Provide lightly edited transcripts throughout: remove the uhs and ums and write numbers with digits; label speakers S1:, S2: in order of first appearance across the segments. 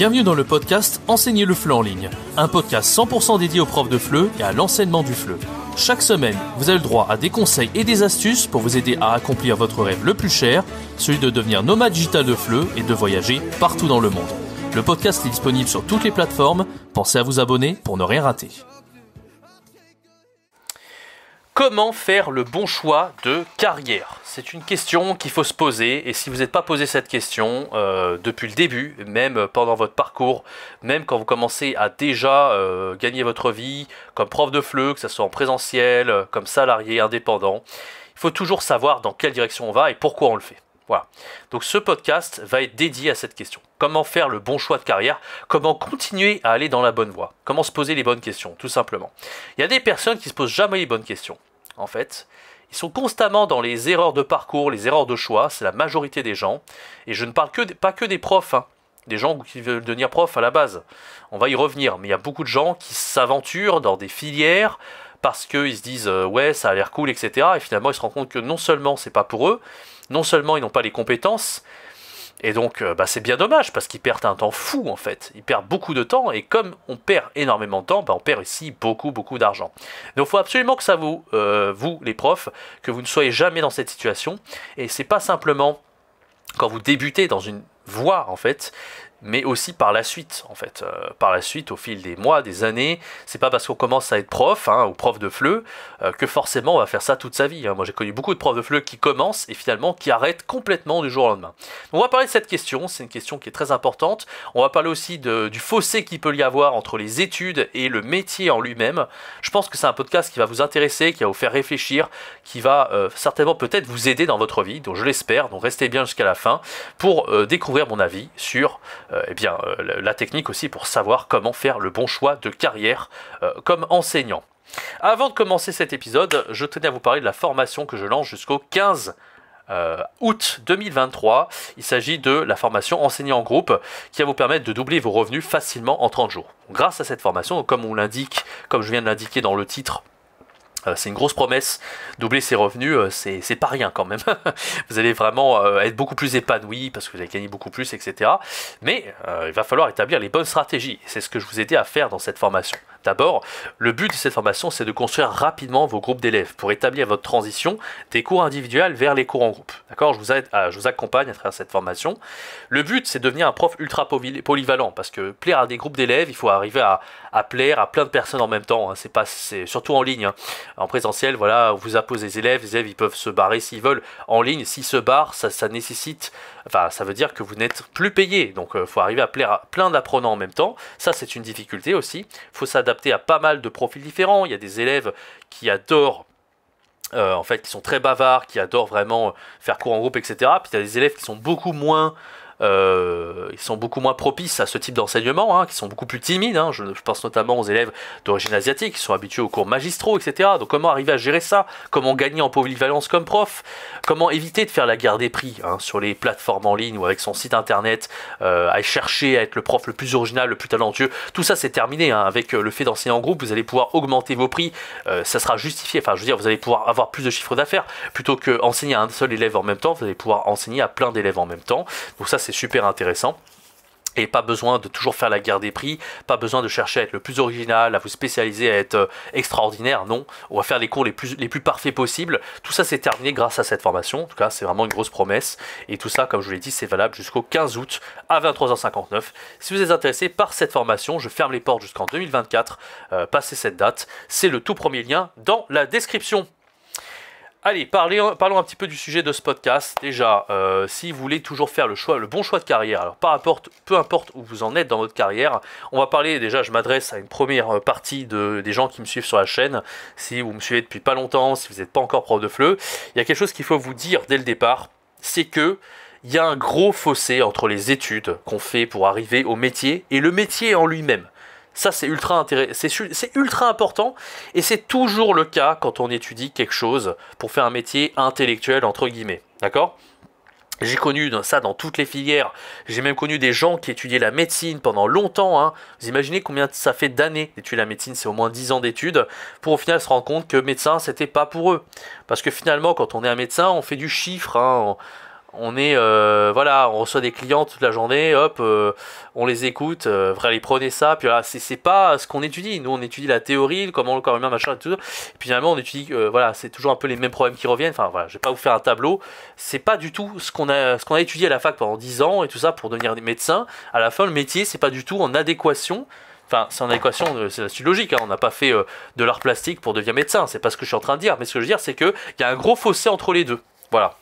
S1: Bienvenue dans le podcast Enseigner le FLE en ligne, un podcast 100% dédié aux profs de FLE et à l'enseignement du FLE. Chaque semaine, vous avez le droit à des conseils et des astuces pour vous aider à accomplir votre rêve le plus cher, celui de devenir nomade digital de FLE et de voyager partout dans le monde. Le podcast est disponible sur toutes les plateformes, pensez à vous abonner pour ne rien rater. Comment faire le bon choix de carrière? C'est une question qu'il faut se poser, et si vous n'êtes pas posé cette question depuis le début, même pendant votre parcours, même quand vous commencez à déjà gagner votre vie comme prof de FLE, que ce soit en présentiel, comme salarié, indépendant, il faut toujours savoir dans quelle direction on va et pourquoi on le fait. Voilà. Donc ce podcast va être dédié à cette question. Comment faire le bon choix de carrière? Comment continuer à aller dans la bonne voie? Comment se poser les bonnes questions, tout simplement. Il y a des personnes qui se posent jamais les bonnes questions. En fait, ils sont constamment dans les erreurs de parcours, les erreurs de choix, c'est la majorité des gens. Et je ne parle pas que des profs, hein, des gens qui veulent devenir profs à la base. On va y revenir, mais il y a beaucoup de gens qui s'aventurent dans des filières parce qu'ils se disent ouais, ça a l'air cool, etc. Et finalement, ils se rendent compte que non seulement c'est pas pour eux, non seulement ils n'ont pas les compétences, et donc c'est bien dommage parce qu'ils perdent un temps fou en fait. Ils perdent beaucoup de temps, et comme on perd énormément de temps, on perd ici beaucoup d'argent. Donc il faut absolument que ça vous les profs, que vous ne soyez jamais dans cette situation. Et c'est pas simplement quand vous débutez dans une voie en fait, mais aussi par la suite en fait. Par la suite, au fil des mois, des années, c'est pas parce qu'on commence à être prof ou prof de FLE que forcément on va faire ça toute sa vie. Moi j'ai connu beaucoup de profs de FLE qui commencent et finalement qui arrêtent complètement du jour au lendemain. Donc, on va parler de cette question, c'est une question qui est très importante. On va parler aussi du fossé qu'il peut y avoir entre les études et le métier en lui-même. Je pense que c'est un podcast qui va vous intéresser, qui va vous faire réfléchir, qui va certainement peut-être vous aider dans votre vie, donc je l'espère. Donc restez bien jusqu'à la fin pour découvrir mon avis sur la technique aussi pour savoir comment faire le bon choix de carrière comme enseignant. Avant de commencer cet épisode, je tenais à vous parler de la formation que je lance jusqu'au 15 août 2023. Il s'agit de la formation Enseigner en groupe qui va vous permettre de doubler vos revenus facilement en 30 jours. Grâce à cette formation, comme je viens de l'indiquer dans le titre, c'est une grosse promesse, doubler ses revenus, c'est pas rien quand même. Vous allez vraiment être beaucoup plus épanoui parce que vous allez gagner beaucoup plus, etc. Mais il va falloir établir les bonnes stratégies. C'est ce que je vous ai aidé à faire dans cette formation. D'abord, le but de cette formation, c'est de construire rapidement vos groupes d'élèves pour établir votre transition des cours individuels vers les cours en groupe. D'accord? Je vous accompagne à travers cette formation. Le but, c'est de devenir un prof ultra polyvalent parce que plaire à des groupes d'élèves, il faut arriver à plaire à plein de personnes en même temps. C'est surtout en ligne. En présentiel, voilà, on vous appose les élèves ils peuvent se barrer s'ils veulent. En ligne, s'ils se barrent, ça nécessite, ça veut dire que vous n'êtes plus payé. Donc, il faut arriver à plaire à plein d'apprenants en même temps. Ça, c'est une difficulté aussi. Il faut s'adapter à pas mal de profils différents. Il y a des élèves qui adorent qui sont très bavards, qui adorent vraiment faire cours en groupe, etc. Puis il y a des élèves qui sont beaucoup moins propices à ce type d'enseignement, qui sont beaucoup plus timides. Je pense notamment aux élèves d'origine asiatique qui sont habitués aux cours magistraux, etc. Donc comment arriver à gérer ça? Comment gagner en polyvalence comme prof? Comment éviter de faire la guerre des prix sur les plateformes en ligne ou avec son site internet, à chercher à être le prof le plus original, le plus talentueux? Tout ça c'est terminé. Avec le fait d'enseigner en groupe, vous allez pouvoir augmenter vos prix, ça sera justifié. Vous allez pouvoir avoir plus de chiffre d'affaires plutôt que enseigner à un seul élève en même temps. Vous allez pouvoir enseigner à plein d'élèves en même temps. Donc ça c'est super intéressant. Et pas besoin de toujours faire la guerre des prix, pas besoin de chercher à être le plus original, à vous spécialiser, à être extraordinaire. Non, on va faire les cours les plus parfaits possibles. Tout ça c'est terminé grâce à cette formation. En tout cas, c'est vraiment une grosse promesse. Et tout ça, comme je vous l'ai dit, c'est valable jusqu'au 15 août à 23h59. Si vous êtes intéressé par cette formation, je ferme les portes jusqu'en 2024. Passez cette date, c'est le tout premier lien dans la description. Allez, parlons un petit peu du sujet de ce podcast. Déjà, si vous voulez toujours faire le bon choix de carrière, alors peu importe où vous en êtes dans votre carrière, on va parler, déjà je m'adresse à une première partie des gens qui me suivent sur la chaîne. Si vous me suivez depuis pas longtemps, si vous n'êtes pas encore prof de FLE, il y a quelque chose qu'il faut vous dire dès le départ, c'est que il y a un gros fossé entre les études qu'on fait pour arriver au métier et le métier en lui-même. Ça, c'est ultra important, et c'est toujours le cas quand on étudie quelque chose pour faire un métier intellectuel, entre guillemets. D'accord ? J'ai connu ça dans toutes les filières. J'ai même connu des gens qui étudiaient la médecine pendant longtemps. Vous imaginez combien ça fait d'années d'étudier la médecine? C'est au moins 10 ans d'études pour au final se rendre compte que médecin, c'était pas pour eux. Parce que finalement, quand on est un médecin, on fait du chiffre. on est voilà, on reçoit des clients toute la journée, hop, on les écoute, allez prenez ça, puis voilà, c'est pas ce qu'on étudie. Nous on étudie la théorie, comment le corps humain machin et tout, et puis finalement on étudie, voilà, c'est toujours un peu les mêmes problèmes qui reviennent. Enfin voilà, je vais pas vous faire un tableau, c'est pas du tout ce qu'on a étudié à la fac pendant 10 ans et tout ça pour devenir médecin. À la fin le métier c'est pas du tout en adéquation. Enfin, c'est en adéquation, c'est la suite logique, hein. On n'a pas fait de l'art plastique pour devenir médecin, c'est pas ce que je suis en train de dire, mais ce que je veux dire c'est qu'il y a un gros fossé entre les deux. Voilà.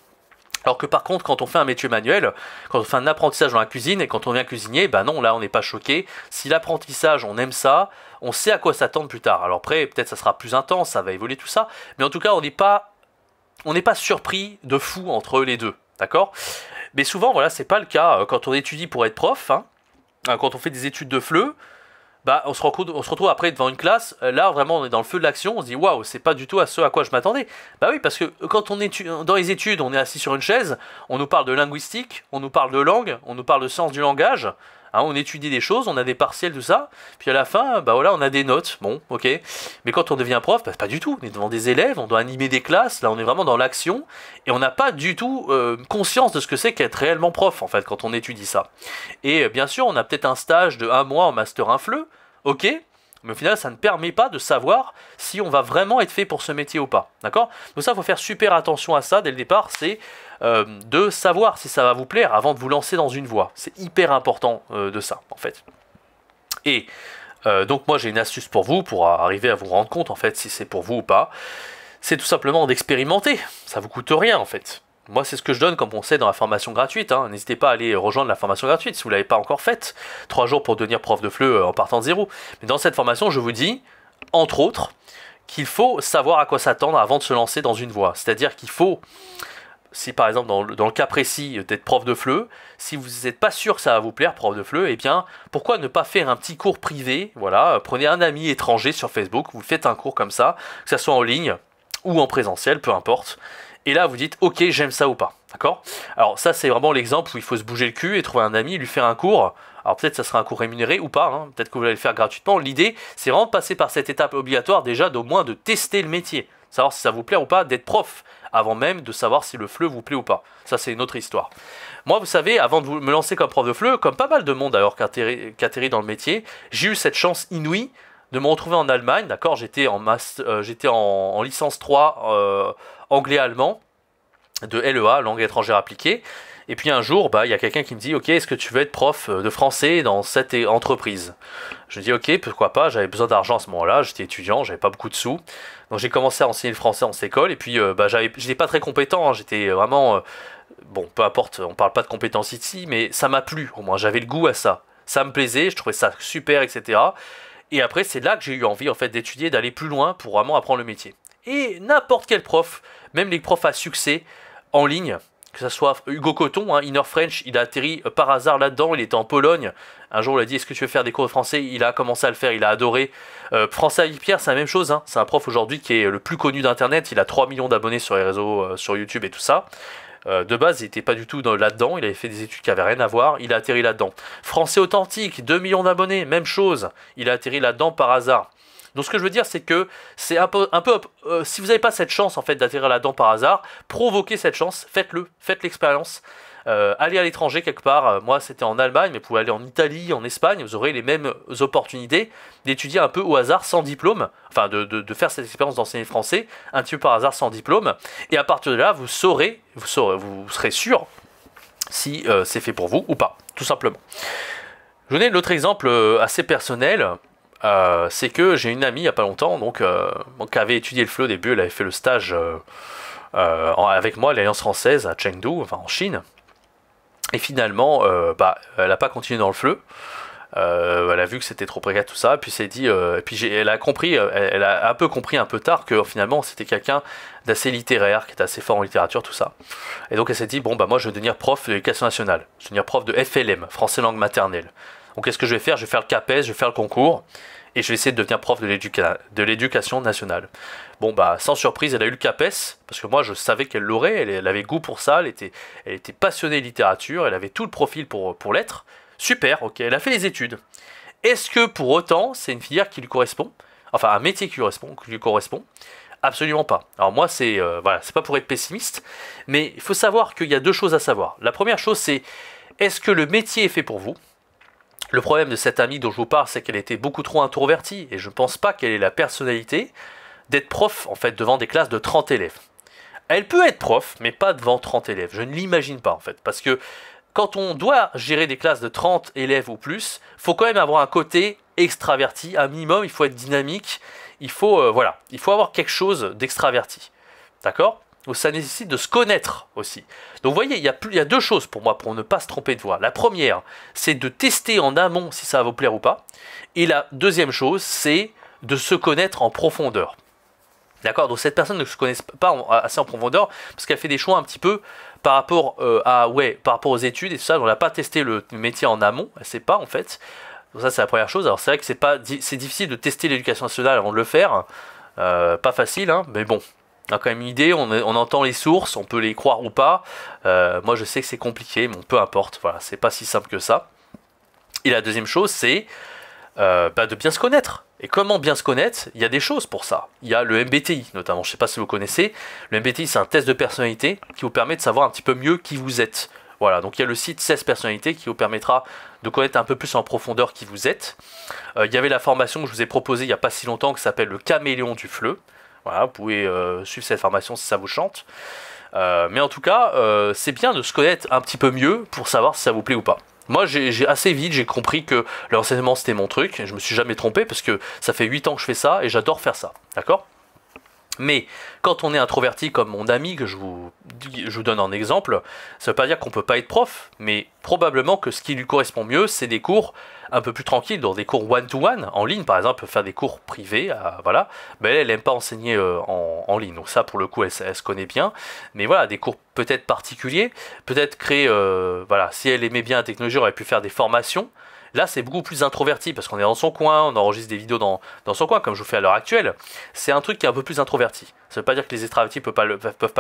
S1: Alors que par contre, quand on fait un métier manuel, quand on fait un apprentissage dans la cuisine et quand on devient cuisinier, bah non, là on n'est pas choqué. Si l'apprentissage, on aime ça, on sait à quoi s'attendre plus tard. Alors après, peut-être ça sera plus intense, ça va évoluer tout ça, mais en tout cas, on n'est pas surpris de fou entre les deux, d'accord? Mais souvent, voilà, c'est pas le cas quand on étudie pour être prof, hein, quand on fait des études de FLE. Bah, on se retrouve après devant une classe, là vraiment on est dans le feu de l'action, on se dit waouh, c'est pas du tout à ce à quoi je m'attendais. Bah oui, parce que quand on est dans les études, on est assis sur une chaise, on nous parle de linguistique, on nous parle de langue, on nous parle de sens du langage, hein, on étudie des choses, on a des partiels, tout ça, puis à la fin, bah voilà, on a des notes, bon, ok. Mais quand on devient prof, bah, pas du tout, on est devant des élèves, on doit animer des classes, là on est vraiment dans l'action, et on n'a pas du tout conscience de ce que c'est qu'être réellement prof, en fait, quand on étudie ça. Et bien sûr, on a peut-être un stage de 1 mois en master 1 FLE, ok, mais au final ça ne permet pas de savoir si on va vraiment être fait pour ce métier ou pas, d'accord? Donc ça, il faut faire super attention à ça dès le départ, c'est de savoir si ça va vous plaire avant de vous lancer dans une voie. C'est hyper important de ça, en fait. Et donc moi j'ai une astuce pour vous, pour arriver à vous rendre compte en fait si c'est pour vous ou pas. C'est tout simplement d'expérimenter, ça vous coûte rien en fait. Moi, c'est ce que je donne comme conseil dans la formation gratuite, hein. N'hésitez pas à aller rejoindre la formation gratuite si vous ne l'avez pas encore faite. 3 jours pour devenir prof de FLE en partant de zéro. Mais dans cette formation, je vous dis, entre autres, qu'il faut savoir à quoi s'attendre avant de se lancer dans une voie. C'est-à-dire qu'il faut, si par exemple dans le cas précis d'être prof de FLE, si vous n'êtes pas sûr que ça va vous plaire, prof de FLE, eh bien, pourquoi ne pas faire un petit cours privé? Voilà, prenez un ami étranger sur Facebook, vous faites un cours comme ça, que ça soit en ligne ou en présentiel, peu importe. Et là, vous dites, ok, j'aime ça ou pas, d'accord? Alors ça, c'est vraiment l'exemple où il faut se bouger le cul et trouver un ami, lui faire un cours. Alors peut-être ça sera un cours rémunéré ou pas, hein. Peut-être que vous allez le faire gratuitement. L'idée, c'est vraiment de passer par cette étape obligatoire déjà, d'au moins de tester le métier. Savoir si ça vous plaît ou pas d'être prof, avant même de savoir si le FLE vous plaît ou pas. Ça, c'est une autre histoire. Moi, vous savez, avant de me lancer comme prof de FLE, comme pas mal de monde d'ailleurs qui atterrit dans le métier, j'ai eu cette chance inouïe de me retrouver en Allemagne, d'accord? J'étais en licence 3 anglais-allemand de LEA, langue étrangère appliquée. Et puis un jour, bah, y a quelqu'un qui me dit, ok, est-ce que tu veux être prof de français dans cette entreprise? Je dis, ok, pourquoi pas, j'avais besoin d'argent à ce moment-là, j'étais étudiant, j'avais pas beaucoup de sous. Donc j'ai commencé à enseigner le français en cette école, et puis j'étais pas très compétent, hein. J'étais vraiment, bon, peu importe, on parle pas de compétences ici, mais ça m'a plu, au moins, j'avais le goût à ça. Ça me plaisait, je trouvais ça super, etc. Et après, c'est là que j'ai eu envie en fait d'étudier, d'aller plus loin pour vraiment apprendre le métier. Et n'importe quel prof, même les profs à succès en ligne, que ce soit Hugo Coton, hein, Inner French, il a atterri par hasard là-dedans, il était en Pologne. Un jour, on lui a dit, est-ce que tu veux faire des cours de français? Il a commencé à le faire, il a adoré. Français avec Pierre, c'est la même chose, hein. C'est un prof aujourd'hui qui est le plus connu d'Internet, il a 3 millions d'abonnés sur les réseaux, sur YouTube et tout ça. De base, il n'était pas du tout là-dedans, il avait fait des études qui n'avaient rien à voir, il a atterri là-dedans. Français authentique, 2 millions d'abonnés, même chose, il a atterri là-dedans par hasard. Donc ce que je veux dire, c'est que c'est un peu si vous n'avez pas cette chance en fait d'atterrir là-dedans par hasard, provoquez cette chance, faites-le, faites l'expérience. Allez à l'étranger quelque part, moi c'était en Allemagne, mais vous pouvez aller en Italie, en Espagne, vous aurez les mêmes opportunités d'étudier un peu au hasard sans diplôme, enfin de faire cette expérience d'enseigner le français, un petit peu par hasard sans diplôme, et à partir de là, vous serez sûr si c'est fait pour vous ou pas, tout simplement. Je vous donne l'autre exemple assez personnel, c'est que j'ai une amie il n'y a pas longtemps, donc qui avait étudié le FLE au début, elle avait fait le stage avec moi à l'Alliance française à Chengdu, enfin en Chine. Et finalement, elle n'a pas continué dans le FLE. Elle a vu que c'était trop précaire tout ça, puis s'est dit, elle a compris, elle a un peu compris un peu tard que finalement c'était quelqu'un d'assez littéraire, qui était assez fort en littérature, tout ça. Et donc elle s'est dit, bon bah moi je vais devenir prof de l'éducation nationale, je vais devenir prof de FLM, français langue maternelle. Donc qu'est-ce que je vais faire? Je vais faire le CAPES, je vais faire le concours, et je vais essayer de devenir prof de l'éducation nationale. Bon bah sans surprise, elle a eu le CAPES, parce que moi je savais qu'elle l'aurait, elle avait goût pour ça, elle était passionnée de littérature, elle avait tout le profil pour l'être. Super, ok, elle a fait les études. Est-ce que pour autant c'est une filière qui lui correspond? Enfin un métier qui lui correspond? Absolument pas. Alors moi, voilà, c'est pas pour être pessimiste, mais il faut savoir qu'il y a deux choses à savoir. La première chose, c'est est-ce que le métier est fait pour vous? Le problème de cette amie dont je vous parle, c'est qu'elle était beaucoup trop introvertie, et je ne pense pas qu'elle ait la personnalité d'être prof, en fait, devant des classes de 30 élèves. Elle peut être prof, mais pas devant 30 élèves. Je ne l'imagine pas, en fait, parce que quand on doit gérer des classes de 30 élèves ou plus, il faut quand même avoir un côté extraverti, un minimum, il faut être dynamique, voilà, il faut avoir quelque chose d'extraverti. D'accord? Donc ça nécessite de se connaître aussi. Donc vous voyez, il y a deux choses pour moi pour ne pas se tromper de voie. La première, c'est de tester en amont si ça va vous plaire ou pas. Et la deuxième chose, c'est de se connaître en profondeur. D'accord? Donc cette personne ne se connaît pas assez en profondeur parce qu'elle fait des choix un petit peu par rapport par rapport aux études et tout ça. Donc elle n'a pas testé le métier en amont, elle ne sait pas en fait. Donc ça c'est la première chose. Alors c'est vrai que c'est difficile de tester l'éducation nationale avant de le faire. Pas facile, hein, mais bon. On a quand même une idée, on entend les sources, on peut les croire ou pas. Moi je sais que c'est compliqué, mais peu importe, voilà, c'est pas si simple que ça. Et la deuxième chose, c'est de bien se connaître. Et comment bien se connaître? Il y a des choses pour ça. Il y a le MBTI notamment, je ne sais pas si vous connaissez. Le MBTI, c'est un test de personnalité qui vous permet de savoir un petit peu mieux qui vous êtes. Voilà, donc il y a le site 16 personnalités qui vous permettra de connaître un peu plus en profondeur qui vous êtes. Il y avait la formation que je vous ai proposée il n'y a pas si longtemps qui s'appelle le caméléon du FLE. Voilà, vous pouvez suivre cette formation si ça vous chante. Mais en tout cas, c'est bien de se connaître un petit peu mieux pour savoir si ça vous plaît ou pas. Moi, j'ai assez vite, j'ai compris que l'enseignement c'était mon truc. Et je me suis jamais trompé parce que ça fait 8 ans que je fais ça et j'adore faire ça. D'accord? Mais quand on est introverti comme mon ami que je vous donne en exemple, ça ne veut pas dire qu'on ne peut pas être prof, mais probablement que ce qui lui correspond mieux, c'est des cours un peu plus tranquilles, dans des cours one-to-one, en ligne par exemple, faire des cours privés, voilà. Mais elle n'aime pas enseigner en ligne, donc ça pour le coup elle se connaît bien. Mais voilà, des cours peut-être particuliers, peut-être créer, voilà, si elle aimait bien la technologie, elle aurait pu faire des formations. Là, c'est beaucoup plus introverti parce qu'on est dans son coin, on enregistre des vidéos dans son coin, comme je vous fais à l'heure actuelle. C'est un truc qui est un peu plus introverti. Ça ne veut pas dire que les extravertis peuvent pas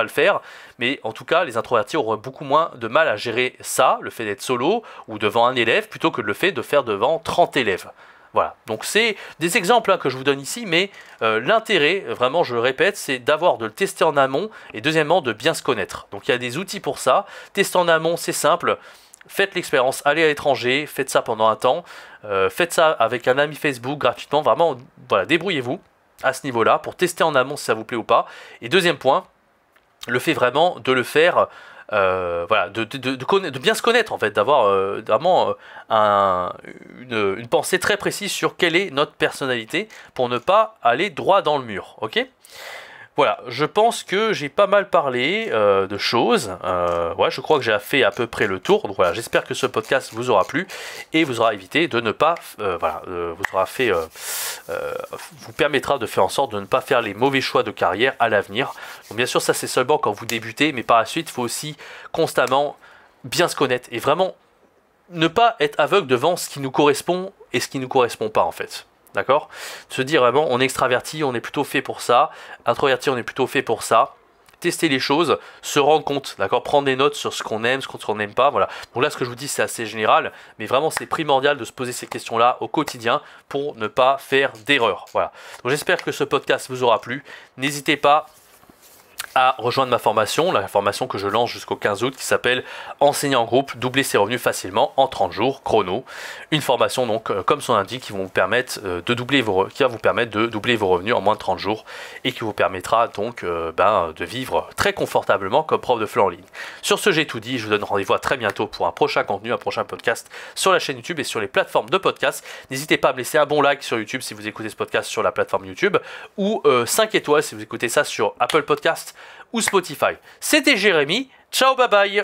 S1: le faire, mais en tout cas, les introvertis auront beaucoup moins de mal à gérer ça, le fait d'être solo ou devant un élève, plutôt que le fait de faire devant 30 élèves. Voilà, donc c'est des exemples que je vous donne ici, mais l'intérêt, vraiment je le répète, c'est de le tester en amont et deuxièmement de bien se connaître. Donc il y a des outils pour ça. Tester en amont, c'est simple. Faites l'expérience, allez à l'étranger, faites ça pendant un temps, faites ça avec un ami Facebook gratuitement, vraiment, voilà, débrouillez-vous à ce niveau-là pour tester en amont si ça vous plaît ou pas. Et deuxième point, le fait vraiment de le faire, voilà, de bien se connaître en fait, d'avoir vraiment une pensée très précise sur quelle est notre personnalité pour ne pas aller droit dans le mur, ok ? Voilà, je pense que j'ai pas mal parlé de choses. Ouais, je crois que j'ai fait à peu près le tour. Donc voilà, j'espère que ce podcast vous aura plu et vous aura évité de ne pas, vous permettra de faire en sorte de ne pas faire les mauvais choix de carrière à l'avenir. Donc bien sûr, ça c'est seulement quand vous débutez, mais par la suite, il faut aussi constamment bien se connaître et vraiment ne pas être aveugle devant ce qui nous correspond et ce qui ne nous correspond pas en fait. D'accord? Se dire vraiment, on est extraverti, on est plutôt fait pour ça. Introverti, on est plutôt fait pour ça. Tester les choses, se rendre compte, d'accord? Prendre des notes sur ce qu'on aime, ce qu'on n'aime pas, voilà. Donc là, ce que je vous dis, c'est assez général, mais vraiment, c'est primordial de se poser ces questions-là au quotidien pour ne pas faire d'erreurs. Voilà. Donc j'espère que ce podcast vous aura plu. N'hésitez pas à rejoindre ma formation, la formation que je lance jusqu'au 15 août qui s'appelle Enseigner en groupe, doubler ses revenus facilement en 30 jours chrono. Une formation donc comme son indique qui va vous permettre de doubler vos revenus en moins de 30 jours et qui vous permettra donc de vivre très confortablement comme prof de FLE en ligne. Sur ce, j'ai tout dit, je vous donne rendez-vous à très bientôt pour un prochain contenu, un prochain podcast sur la chaîne YouTube et sur les plateformes de podcast. N'hésitez pas à me laisser un bon like sur YouTube si vous écoutez ce podcast sur la plateforme YouTube ou 5 étoiles si vous écoutez ça sur Apple Podcast ou Spotify. C'était Jérémy, ciao bye bye.